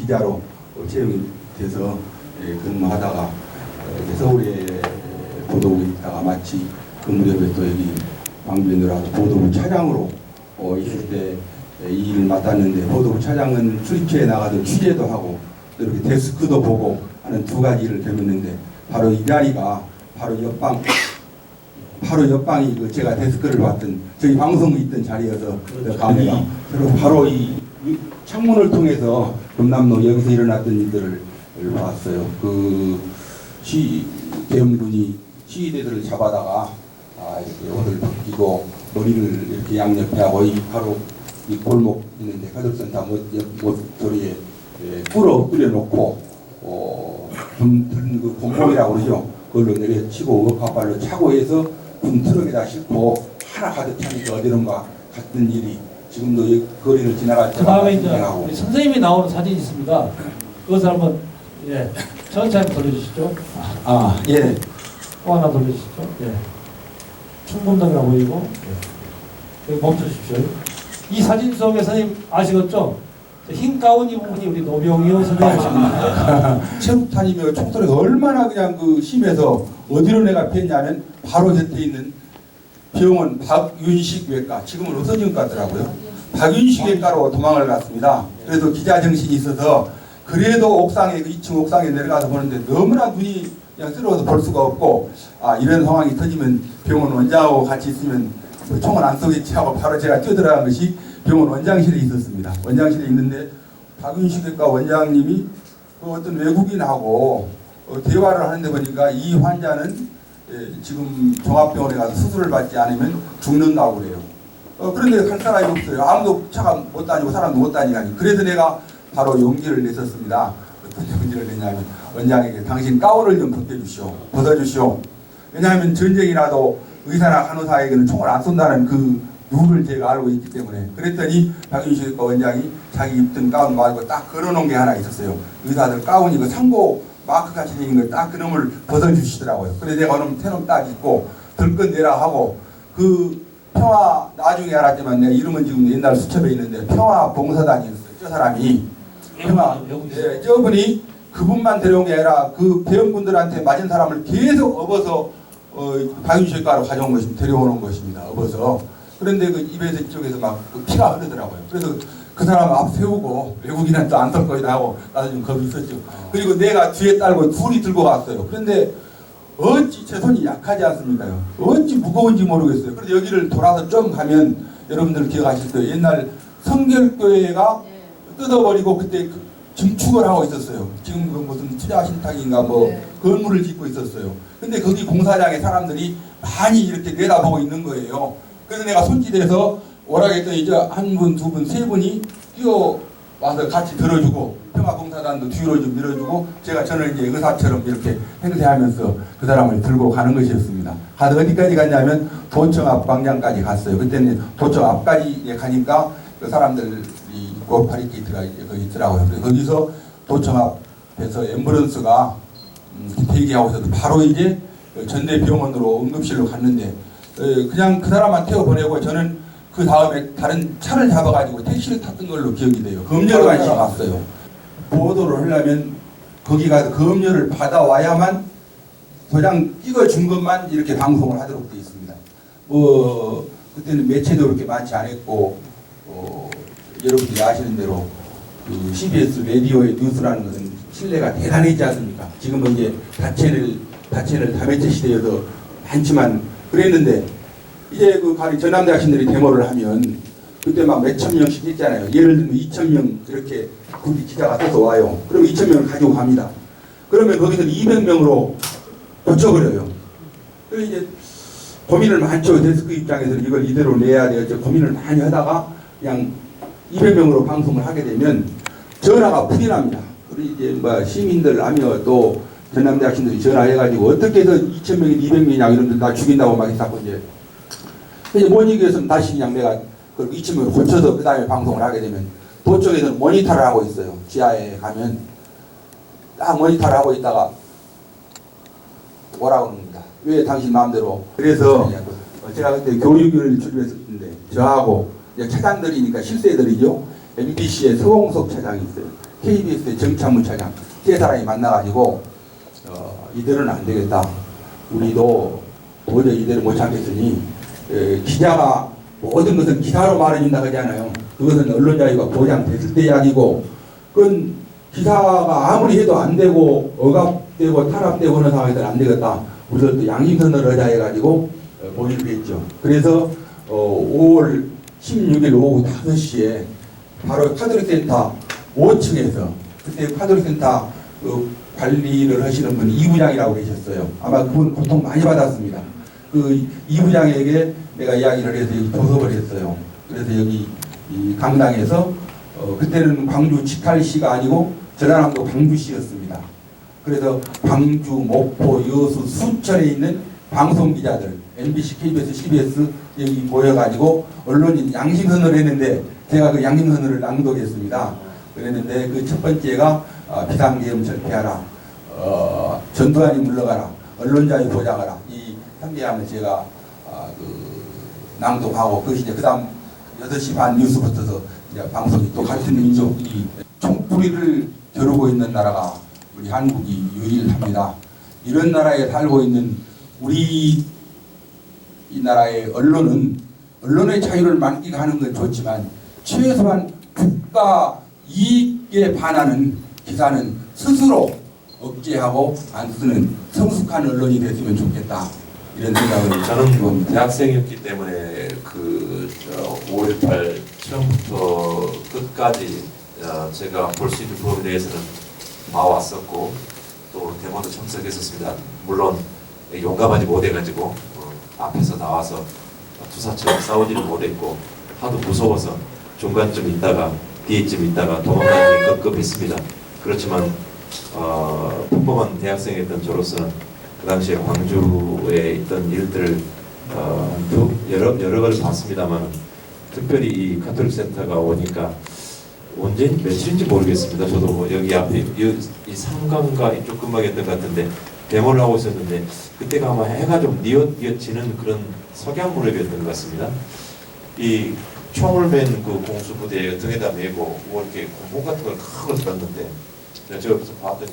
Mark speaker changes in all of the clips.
Speaker 1: 기자로 채용이 돼서 근무하다가 서울에 보도국에 있다가 마치 그 무렵에 또 여기 광주에 들어와서 보도국 차장으로 있을 때 이 일을 맡았는데, 보도국 차장은 출입처에 나가서 취재도 하고 또 이렇게 데스크도 보고 하는 두 가지 일을 배웠는데, 바로 이 자리가 바로 옆방이 그 제가 데스크를 봤던 저희 방송국에 있던 자리여서 감회가 바로 이 창문을 통해서 금남로 여기서 일어났던 일들을 봤어요. 그 대원군이 시위대들을 잡아다가 이렇게 옷을 벗기고 머리를 이렇게 양옆에 하고 바로 이 골목 있는데 가족센터 모서리에 뿌려놓고 그 곰봉이라고 그러죠. 그걸로 내려치고 억압발로 차고 해서 군 트럭에다 싣고 하나 가득 차니까 어디론가 갔던 일이 지금도 이 거리를 지나갈 때.
Speaker 2: 그 다음에 이제 우리 선생님이 나오는 사진이 있습니다. 그것을 한번 천천히 돌려주시죠.
Speaker 1: 예.
Speaker 2: 또 하나 돌려주시죠. 예. 충분당이라 보이고 멈춰주십시오. 이 사진 속에 선생님 아시겠죠? 흰 가운 입은 분이 우리 노병요 선생님이십니다.
Speaker 1: 체육탄이며 총소리가 얼마나 그냥 심해서 어디로 내가 피했냐면 바로 곁에 있는 병원 박윤식 외과, 지금은 없어진 것 같더라고요. 박윤식 외과로 도망을 갔습니다. 그래서 기자 정신이 있어서 그래도 옥상에 2층 옥상에 내려가서 보는데 너무나 눈이 그냥 뜨거워서 볼 수가 없고, 이런 상황이 터지면 병원 원장하고 같이 있으면 총을 안 쏘겠지 하고 바로 제가 뛰어들어간 것이 병원 원장실에 있었습니다. 원장실에 있는데 박윤식 외과 원장님이 어떤 외국인하고 대화를 하는데 보니까 이 환자는 지금 종합병원에 가서 수술을 받지 않으면 죽는다고 그래요. 그런데 갈 사람이 없어요. 아무도 차가 못 다니고 사람도 못 다니니. 그래서 내가 바로 용기를 냈었습니다. 어떤 용기를 냈냐면 원장에게 당신 가운을 좀 벗겨주시오. 벗어주시오. 왜냐하면 전쟁이 나도 의사나 간호사에게는 총을 안 쏜다는 그 룰을 제가 알고 있기 때문에. 그랬더니 박윤식 원장이 자기 입던 가운 말고 딱 걸어놓은 게 하나 있었어요. 의사들 가운이 그 상고 마크같이 생긴 걸 딱 그놈을 벗어주시더라고요. 그래서 내가 그놈 태놈 딱 입고 들건 내라 하고, 그 평화, 나중에 알았지만 내가 이름은 지금 옛날 수첩에 있는데 평화봉사단이었어요. 저 사람이 평화, 저분이 그분만 데려온 게 아니라 그 배원군들한테 맞은 사람을 계속 업어서 박윤식과로 가져온 것입니다. 데려오는 것입니다. 업어서. 그런데 그 입에서 이쪽에서 막 피가 흐르더라고요. 그래서 그 사람 앞 세우고 외국인한테 안 설 거이다 하고 나도 좀 겁이 있었죠. 그리고 내가 뒤에 딸고 둘이 들고 갔어요. 그런데 어찌 제 손이 약하지 않습니까요? 어찌 무거운지 모르겠어요. 그래서 여기를 돌아서 좀 가면 여러분들 기억하실 거예요. 옛날 성결교회가 뜯어버리고 그때 증축을 하고 있었어요. 지금 그 무슨 투자신탁인가 건물을 짓고 있었어요. 근데 거기 공사장에 사람들이 많이 이렇게 내다보고 있는 거예요. 그래서 내가 손짓해서 오라고 했더니 이제 한 분, 두 분, 세 분이 뛰어와서 같이 들어주고 평화봉사단도 뒤로 좀 밀어주고 제가 저는 이제 의사처럼 이렇게 행세하면서 그 사람을 들고 가는 것이었습니다. 가서 어디까지 갔냐면 도청 앞 방향까지 갔어요. 그때는 도청 앞까지 가니까 그 사람들이 있고 바리케이트가 거기 있더라고요. 그래서 거기서 도청 앞에서 앰뷸런스가 대기하고 있어서 바로 이제 전대병원으로 응급실로 갔는데 그냥 그 사람만 태워보내고 저는 그 다음에 다른 차를 잡아가지고 택시를 탔던 걸로 기억이 돼요. 검열관실 갔어요. 보도를 하려면 거기 가서 검열을 받아와야만 도장 찍어준 것만 이렇게 방송을 하도록 되어 있습니다. 그때는 매체도 그렇게 많지 않았고 여러분들이 아시는 대로 그 CBS 라디오의 뉴스라는 것은 신뢰가 대단했지 않습니까? 지금은 이제 다채널 다매체 시대여서 많지만 그랬는데 이제 그 전남대학생들이 데모를 하면 그때 막 몇천 명씩 했잖아요. 예를 들면 2,000명 이렇게 군대 기자가 떠서 와요. 그럼 2,000명을 가지고 갑니다. 그러면 거기서 200명으로 고쳐버려요. 그래서 이제 고민을 많이 죠. 데스크 입장에서는 이걸 이대로 내야 돼요. 고민을 많이 하다가 그냥 200명으로 방송을 하게 되면 전화가 풀이 납니다. 그리고 이제 시민들 하며 또 전남대학생들이 전화해가지고 어떻게 해서 2,000명이 200명이냐 이런데 나 죽인다고 막 했었고 이제 못 이겨서는 다시 그냥 내가 그 2,000명을 고쳐서 그 다음에 방송을 하게 되면 도쪽에서는 모니터를 하고 있어요. 지하에 가면 딱 모니터를 하고 있다가 뭐라고 합니다. 왜 당신 마음대로. 그래서 제가 그때 교육위원회를 출입했었는데 저하고 차장들이니까 실세들이죠. MBC의 서홍석 차장이 있어요. KBS의 정찬문차장 세 사람이 만나가지고 이대로는 안 되겠다. 우리도 도저히 이대로 못 참겠으니 기자가 모든 것은 기사로 말해준다 그러잖아요. 그것은 언론 자유가 보장됐을 때 이야기고 그건 기사가 아무리 해도 안 되고 억압되고 탄압되고 하는 상황에서는 안 되겠다. 우리도 양심선언을 하자 해가지고 모의를 했죠. 그래서 5월 16일 오후 5시에 바로 카톨릭센터 5층에서 그때 카톨릭센터 관리를 하시는 분이 이부장이라고 계셨어요. 아마 그분 고통 많이 받았습니다. 그 이부장에게 내가 이야기를 해서 여기 조섭을 했어요. 그래서 여기 이 강당에서 그때는 광주 직할시가 아니고 전라남도 광주시였습니다. 그래서 광주, 목포, 여수, 순천에 있는 방송 기자들, MBC, KBS, CBS 여기 모여가지고 언론인 양심선언을 했는데 제가 그 양심선언을 낭독했습니다. 그랬는데 그 첫 번째가 비상계엄 절폐하라, 전두환이 물러가라, 언론자유 보장하라 이 3개항을 제가 낭독하고 그것이 이제 그다음 8시 반 뉴스부터서 이제 방송이 또 같은 민족이 총뿌리를 겨루고 있는 나라가 우리 한국이 유일합니다. 이런 나라에 살고 있는 우리 이 나라의 언론의 자유를 만끽하는 건 좋지만 최소한 국가 이익에 반하는 기사는 스스로 억제하고 안 쓰는 성숙한 언론이 됐으면 좋겠다. 이런 생각을
Speaker 3: 저는 대학생이었기 때문에 5.18 처음부터 끝까지 제가 볼 수 있는 부분에 대해서는 봐왔었고 또 데모도 참석했었습니다. 물론 용감하지 못해가지고 앞에서 나와서 투사처럼 싸우지는 못했고 하도 무서워서 중간쯤 있다가 뒤에쯤 있다가 도망가기 급급했습니다. 그렇지만 평범한 대학생이었던 저로서는 그 당시에 광주에 있던 일들을 여러 걸 봤습니다만 특별히 이 카톨릭 센터가 오니까 언제 며칠인지 모르겠습니다. 저도 뭐 여기 앞에 이 삼강가 이쪽 근방이었던 것 같은데 데모를 하고 있었는데 그때가 아마 해가 좀 뉘어지는 그런 석양 무렵이었던 것 같습니다. 이 총을 맨 그 공수부대 등에다 메고 뭐 이렇게 공복 같은 걸 크게 들었는데 제가 옆에서 봤더니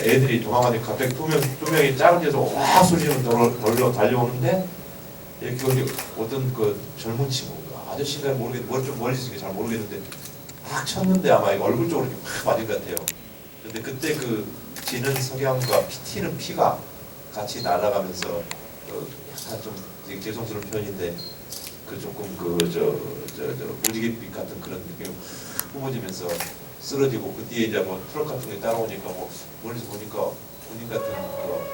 Speaker 3: 애들이 도망가니 갑자기 두 명이 작은 데서 와 소리는 달려오는데 이렇게 어떤 그 젊은 친구가 아저씨인가 모르겠는데 좀 멀리 있으니까 잘 모르겠는데 막 쳤는데 아마 얼굴 쪽으로 팍 맞은 것 같아요. 근데 그때 그 지는 석양과 튀는 피가 같이 날아가면서 약간 좀 죄송스러운 표현인데 그 조금 무지갯빛 같은 그런 느낌 뿜어지면서 쓰러지고 그 뒤에 이제 뭐 트럭 같은 게 따라오니까 뭐 멀리서 보니까 군인 같은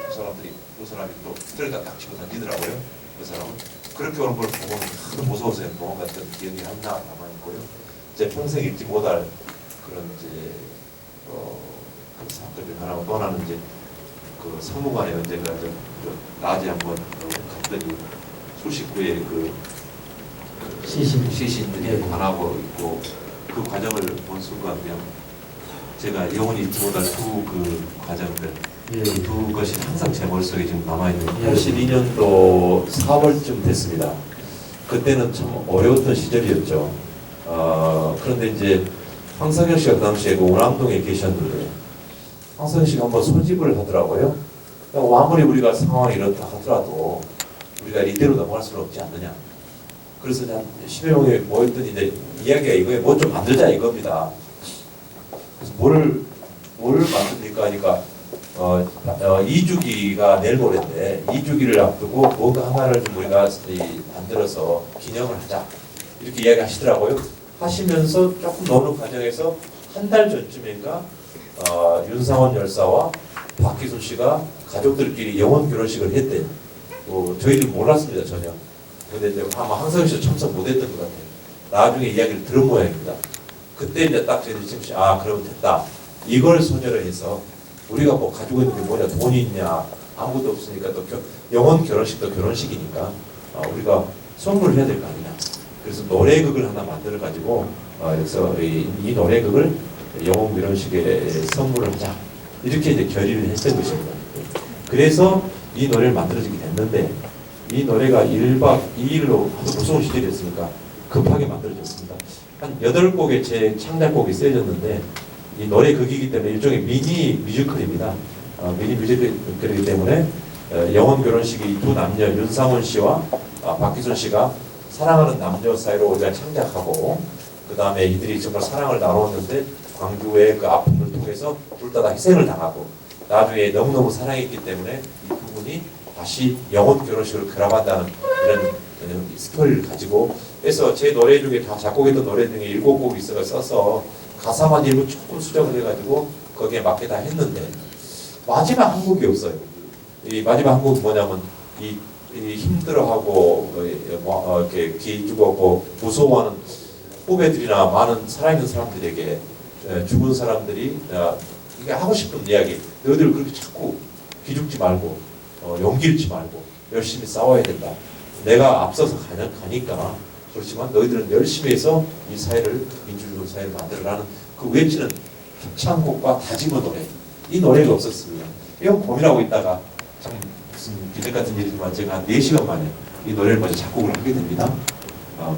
Speaker 3: 그 사람들이 그 사람이 또 트럭에다 딱 치고 던지더라고요. 그 사람은 그렇게 오는 걸 보고 하도 무서워서 도망갔던 기억이 하나 남아 있고요. 제 평생 잊지 못할 그런 이제 그 사건 중 하나가 또 하나는 이제 그 상무관에 언젠가 낮에 한번 갔더니 수십구의 시신들이 관하고 있고 그 과정을 본 순간 그냥 제가 영원히 잊지 못할 그 과정들 두 것이 항상 제 머릿속에 지금 남아있는 82년도 4월쯤 됐습니다. 그때는 참 어려웠던 시절이었죠. 그런데 이제 황석영 씨가 그 당시에 그 원암동에 계셨는데 황석영 씨가 한번 소집을 하더라고요. 아무리 우리가 상황이 이렇다 하더라도 우리가 이대로 넘어갈 수는 없지 않느냐. 그래서 한 10여 명이 모였더니 이제 이야기가 이거에 뭐 좀 만들자 이겁니다. 그래서 뭘 만듭니까 하니까 2주기가 내일 모레인데 2주기를 앞두고 뭔가 하나를 좀 우리가 만들어서 기념을 하자 이렇게 이야기하시더라고요. 하시면서 조금 노는 과정에서 한 달 전쯤인가 윤상원 열사와 박기순 씨가 가족들끼리 영혼 결혼식을 했대. 저희들이 몰랐습니다 전혀. 근데 이제 아마 황석영 씨도 참석 못했던 것 같아요. 나중에 이야기를 들은 모양입니다. 그때 이제 딱 저희들이 지금 그러면 됐다. 이걸 소재로 해서 우리가 뭐 가지고 있는 게 뭐냐, 돈이 있냐, 아무것도 없으니까 또 영혼 결혼식도 결혼식이니까 우리가 선물을 해야 될 거 아니냐. 그래서 노래극을 하나 만들어 가지고 그래서 이 노래극을 영혼 결혼식에 선물을 하자. 이렇게 이제 결의를 했던 것입니다. 그래서 이 노래를 만들어지게 됐는데 이 노래가 1박 2일로 아주 무서운 시절이었으니까 급하게 만들어졌습니다. 한 8곡의 제 창작곡이 쓰여졌는데 이 노래 극이기 때문에 일종의 미니 뮤지컬입니다. 미니 뮤지컬이기 때문에 영혼 결혼식이 이 두 남녀 윤상훈 씨와 박기순 씨가 사랑하는 남녀 사이로 우리가 창작하고 그 다음에 이들이 정말 사랑을 나눴는데 광주의 그 아픔을 통해서 둘 다 희생을 당하고 나중에 너무너무 사랑했기 때문에 이 두 분이 다시 영혼 결혼식을 결합한다는 이런 스토리를 가지고 그래서 제 노래 중에 다 작곡했던 노래 중에 7곡 써서 가사만 일부 조금 수정을 해가지고 거기에 맞게 다 했는데 마지막 한 곡이 없어요. 이 마지막 한 곡이 뭐냐면 이 힘들어하고 이렇게 기죽었고 무서워하는 후배들이나 많은 살아있는 사람들에게 죽은 사람들이 이게 하고 싶은 이야기 너희들 그렇게 자꾸 기죽지 말고 용기 잃지 말고 열심히 싸워야 된다. 내가 앞서서 가니까 그렇지만 너희들은 열심히 해서 이 사회를 민주주의 사회를 만들어라는 그 외치는 합창곡과 다짐의 노래 이 노래가 없었습니다. 이거 고민하고 있다가 참 무슨 기적 같은 일이지만 제가 한 4시간 만에 이 노래를 먼저 작곡을 하게 됩니다.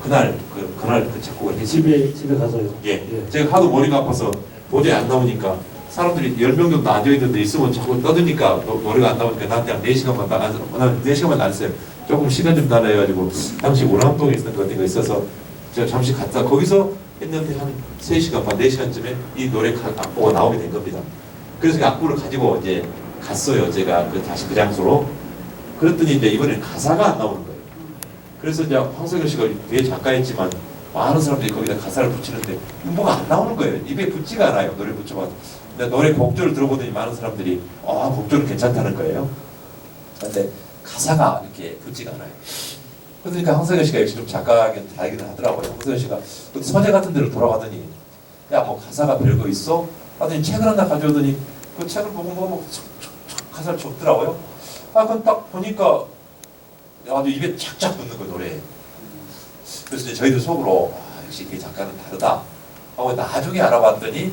Speaker 3: 그날 그 작곡을 했습니다.
Speaker 2: 집에 가서요.
Speaker 3: 예. 제가 하도 머리가 아파서 도저히 안 나오니까 사람들이 10명 정도 앉아있는데 있으면 자꾸 떠드니까 노래가 안 나오니까 나한테 한 4시간만 난 4시간만 안 써요. 조금 시간 좀 달라 해가지고 당시 오남동에 있었던 것 같은 거 있어서 제가 잠시 갔다 거기서 했는데 한 3시간 반 4시간쯤에 이 노래 악보가 나오게 된 겁니다. 그래서 그 악보를 가지고 이제 갔어요. 제가 다시 그 장소로. 그랬더니 이제 이번엔 가사가 안 나오는 거예요. 그래서 이제 황석열 씨가 뒤에 작가였지만 많은 사람들이 거기다 가사를 붙이는데 뭐가 안 나오는 거예요. 입에 붙지가 않아요. 노래 붙여봐도. 근데 노래 곡조를 들어보더니 많은 사람들이 곡조는 괜찮다는 거예요. 근데 가사가 이렇게 붙지가 않아요. 그러니까 황석열 씨가 역시 좀 작가긴 다르기는 하더라고요. 황석열 씨가 서재 같은 데를 돌아가더니 야 뭐 가사가 별거 있어? 하더니 책을 하나 가져오더니 그 책을 보고 뭐 가사를 적더라고요. 그건 딱 보니까 아주 입에 착착 붙는 거예요, 노래. 그래서 이제 저희도 속으로 역시 이 작가는 다르다 하고 나중에 알아봤더니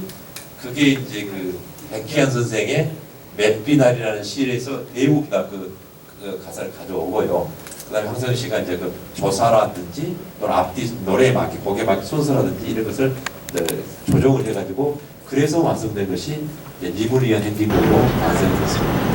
Speaker 3: 그게 이제 그 백기환 선생의 맷비날이라는 시에서 대부분 그 가사를 가져오고요. 그 다음에 황석열 씨가 이제 그 조사라든지 또는 앞뒤 노래에 맞게 곡에 맞게 순서라든지 이런 것을 조정을 해가지고 그래서 완성된 것이 이제 님을 위한 행진곡으로 완성이 됐습니다.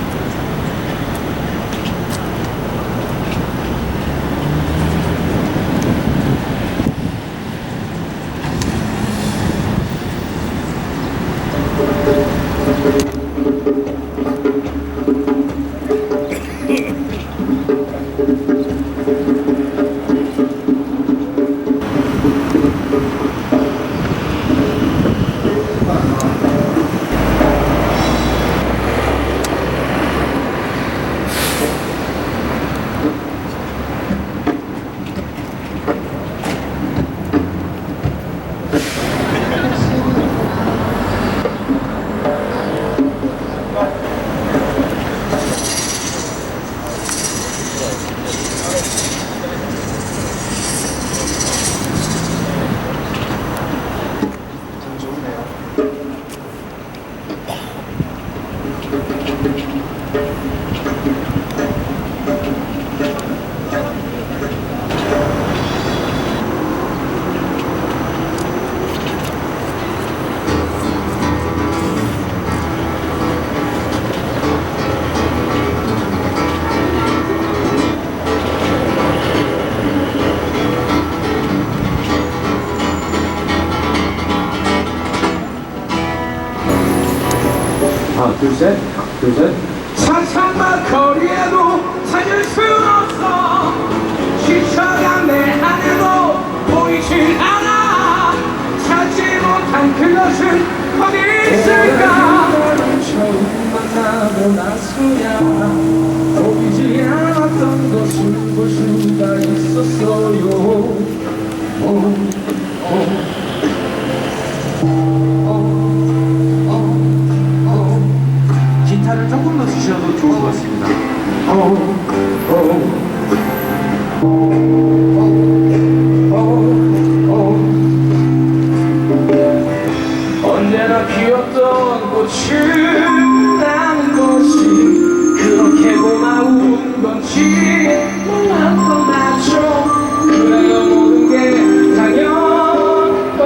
Speaker 4: 하나 둘셋
Speaker 5: 사창막 거리에도 찾을 수 없어 지쳐간 내 안에도 보이질 않아 찾지 못한 그것은 어디 있을까 너를 처음 만나고 나서야 보이지 않았던 것을 볼 수가 있었어요 기타를 조금 더 주셔도 좋을 것 같습니다. 언제나 피었던 꽃이라는 것이 그렇게 고마운 건지 몰랐던 나죠. 그래요 모든 게 당연한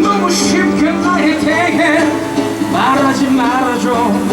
Speaker 5: 너무 쉽게 나에 대해 말하지 말아줘